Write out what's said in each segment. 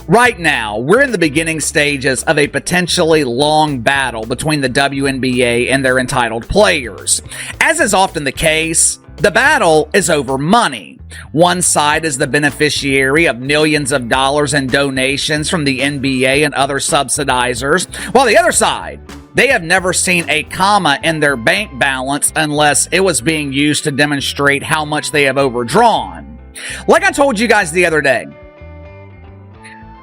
Right now, we're in the beginning stages of a potentially long battle between the WNBA and their entitled players. As is often the case, the battle is over money. One side is the beneficiary of millions of dollars in donations from the NBA and other subsidizers, while the other side, they have never seen a comma in their bank balance unless it was being used to demonstrate how much they have overdrawn. Like I told you guys the other day,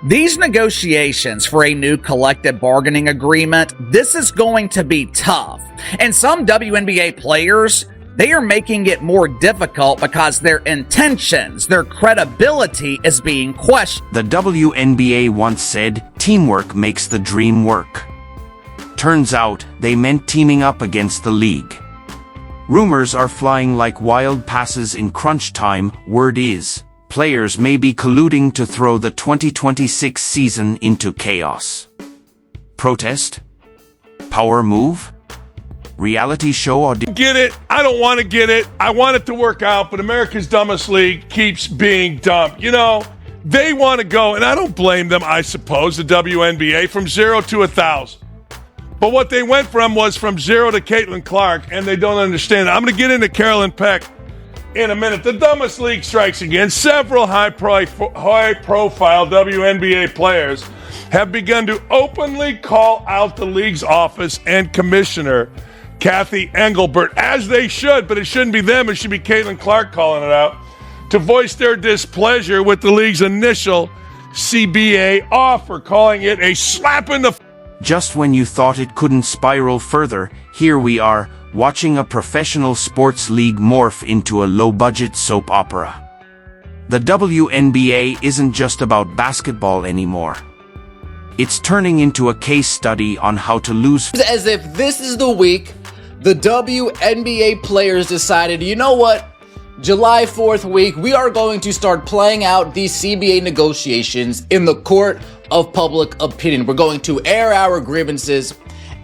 these negotiations for a new collective bargaining agreement, this is going to be tough. And some WNBA players, they are making it more difficult because their intentions, their credibility is being questioned. The WNBA once said, teamwork makes the dream work. Turns out, they meant teaming up against the league. Rumors are flying like wild passes in crunch time. Word is, players may be colluding to throw the 2026 season into chaos. Protest? Power move? Reality show audition? Get it? I don't want to get it. I want it to work out, but America's Dumbest League keeps being dumb. You know, they want to go, and I don't blame them, I suppose, the WNBA, from 0 to 1,000. But what they went from was from 0 to Caitlin Clark, and they don't understand it. I'm going to get into Carolyn Peck in a minute. The Dumbest League strikes again. Several high-profile WNBA players have begun to openly call out the league's office and Commissioner Cathy Engelbert, as they should, but it shouldn't be them. It should be Caitlin Clark calling it out, to voice their displeasure with the league's initial CBA offer, calling it a slap in the... Just when you thought it couldn't spiral further, here we are, watching a professional sports league morph into a low-budget soap opera. The WNBA isn't just about basketball anymore. It's turning into a case study on how to lose. As if this is the week the WNBA players decided, you know what? July 4th week, we are going to start playing out these CBA negotiations in the court of public opinion. We're going to air our grievances.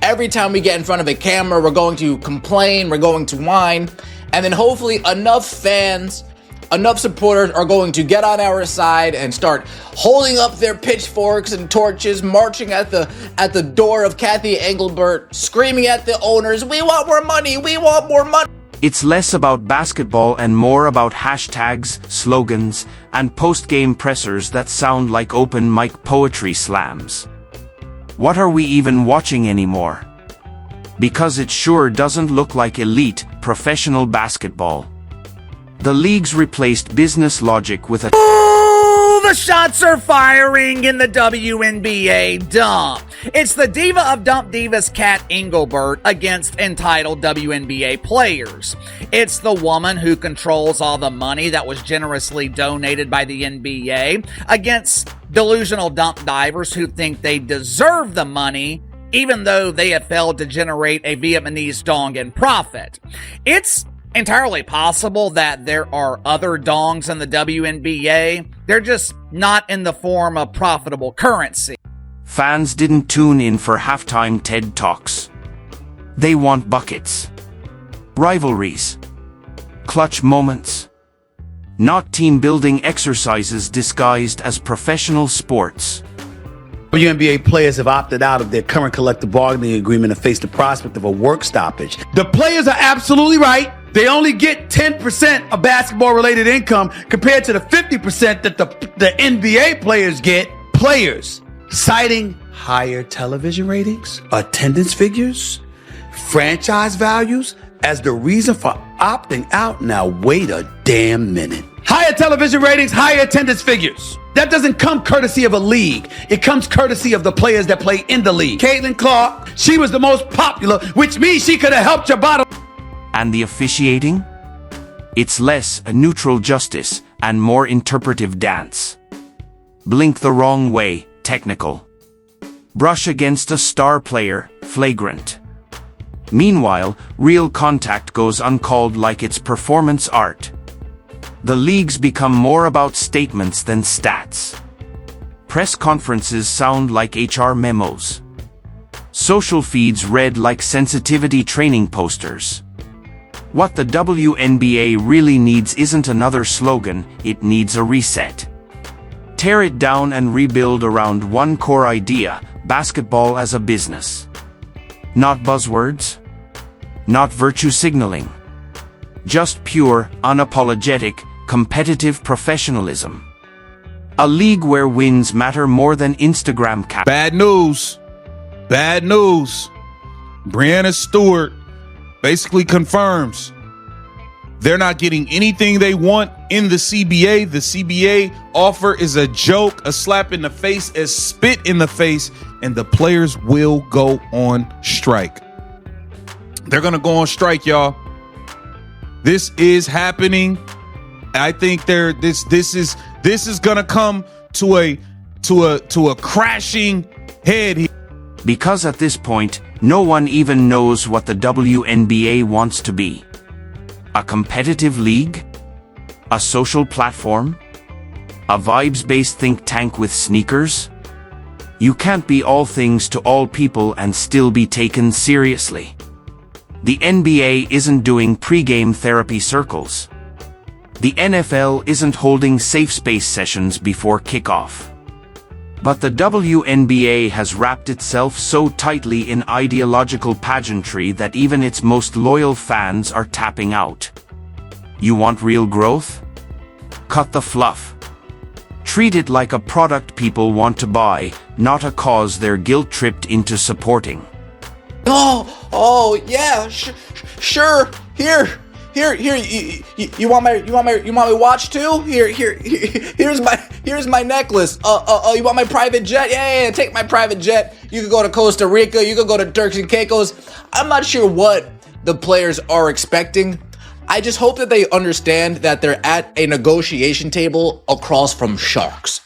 Every time we get in front of a camera, we're going to complain, we're going to whine, and then hopefully enough fans, enough supporters are going to get on our side and start holding up their pitchforks and torches, marching at the door of Cathy Engelbert, screaming at the owners, "We want more money, we want more money." It's less about basketball and more about hashtags, slogans, and post-game pressers that sound like open mic poetry slams. What are we even watching anymore? Because it sure doesn't look like elite, professional basketball. The league's replaced business logic with a... Ooh, the shots are firing in the WNBA dump. It's the diva of dump divas, Cat Engelbert, against entitled WNBA players. It's the woman who controls all the money that was generously donated by the NBA against delusional dump divers who think they deserve the money even though they have failed to generate a Vietnamese dong in profit. It's entirely possible that there are other dongs in the WNBA. They're just not in the form of profitable currency. Fans didn't tune in for halftime TED Talks. They want buckets. Rivalries. Clutch moments. Not team-building exercises disguised as professional sports. WNBA players have opted out of their current collective bargaining agreement and face the prospect of a work stoppage. The players are absolutely right. They only get 10% of basketball-related income compared to the 50% that the NBA players get. Players citing higher television ratings, attendance figures, franchise values as the reason for opting out. Now wait a damn minute. Higher television ratings, higher attendance figures. That doesn't come courtesy of a league. It comes courtesy of the players that play in the league. Caitlin Clark, she was the most popular, which means she could have helped your bottom. And the officiating? It's less a neutral justice and more interpretive dance. Blink the wrong way, technical. Brush against a star player, flagrant. Meanwhile, real contact goes uncalled like it's performance art. The leagues become more about statements than stats. Press conferences sound like HR memos. Social feeds read like sensitivity training posters. What the WNBA really needs isn't another slogan, it needs a reset. Tear it down and rebuild around one core idea: basketball as a business. Not buzzwords. Not virtue signaling. Just pure, unapologetic, competitive professionalism. A league where wins matter more than Instagram captions. Bad news. Bad news. Breanna Stewart basically confirms they're not getting anything they want in the CBA. The CBA offer is a joke, a slap in the face, a spit in the face, and the players will go on strike. They're going to go on strike, y'all. This is happening. I think this is going to come to a crashing head here. Because at this point, no one even knows what the WNBA wants to be. A competitive league? A social platform? A vibes-based think tank with sneakers? You can't be all things to all people and still be taken seriously. The NBA isn't doing pre-game therapy circles. The NFL isn't holding safe space sessions before kickoff. But the WNBA has wrapped itself so tightly in ideological pageantry that even its most loyal fans are tapping out. You want real growth? Cut the fluff. Treat it like a product people want to buy, not a cause they're guilt-tripped into supporting. Oh, yeah, sure. Here. You want my watch too? Here's my necklace. You want my private jet? Yeah, take my private jet. You could go to Costa Rica. You could go to Turks and Caicos. I'm not sure what the players are expecting. I just hope that they understand that they're at a negotiation table across from sharks.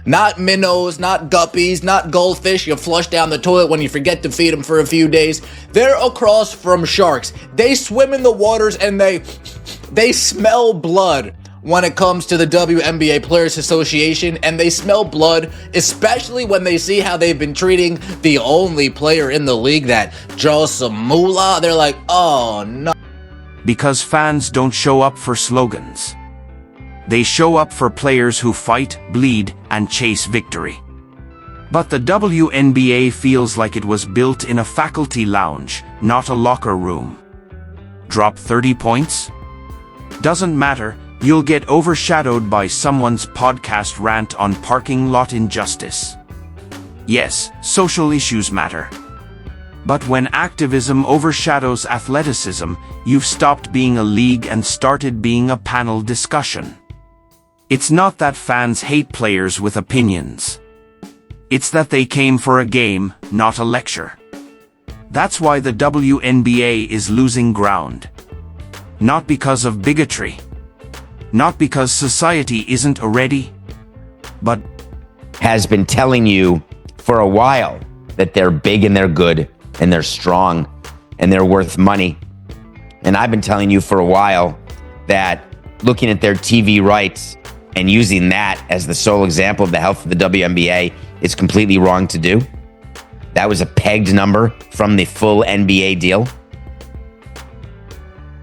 Not minnows, not guppies, not goldfish you flush down the toilet when you forget to feed them for a few days. They're across from sharks. They swim in the waters and they smell blood when it comes to the WNBA Players Association, and they smell blood especially when they see how they've been treating the only player in the league that draws some moolah. They're like, oh no. Because fans don't show up for slogans. They show up for players who fight, bleed, and chase victory. But the WNBA feels like it was built in a faculty lounge, not a locker room. Drop 30 points? Doesn't matter, you'll get overshadowed by someone's podcast rant on parking lot injustice. Yes, social issues matter. But when activism overshadows athleticism, you've stopped being a league and started being a panel discussion. It's not that fans hate players with opinions. It's that they came for a game, not a lecture. That's why the WNBA is losing ground. Not because of bigotry. Not because society isn't ready. But has been telling you for a while that they're big and they're good and they're strong and they're worth money. And I've been telling you for a while that looking at their TV rights and using that as the sole example of the health of the WNBA is completely wrong to do. That was a pegged number from the full NBA deal.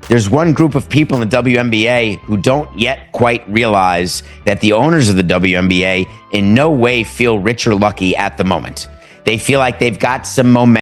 There's one group of people in the WNBA who don't yet quite realize that the owners of the WNBA in no way feel rich or lucky at the moment. They feel like they've got some momentum.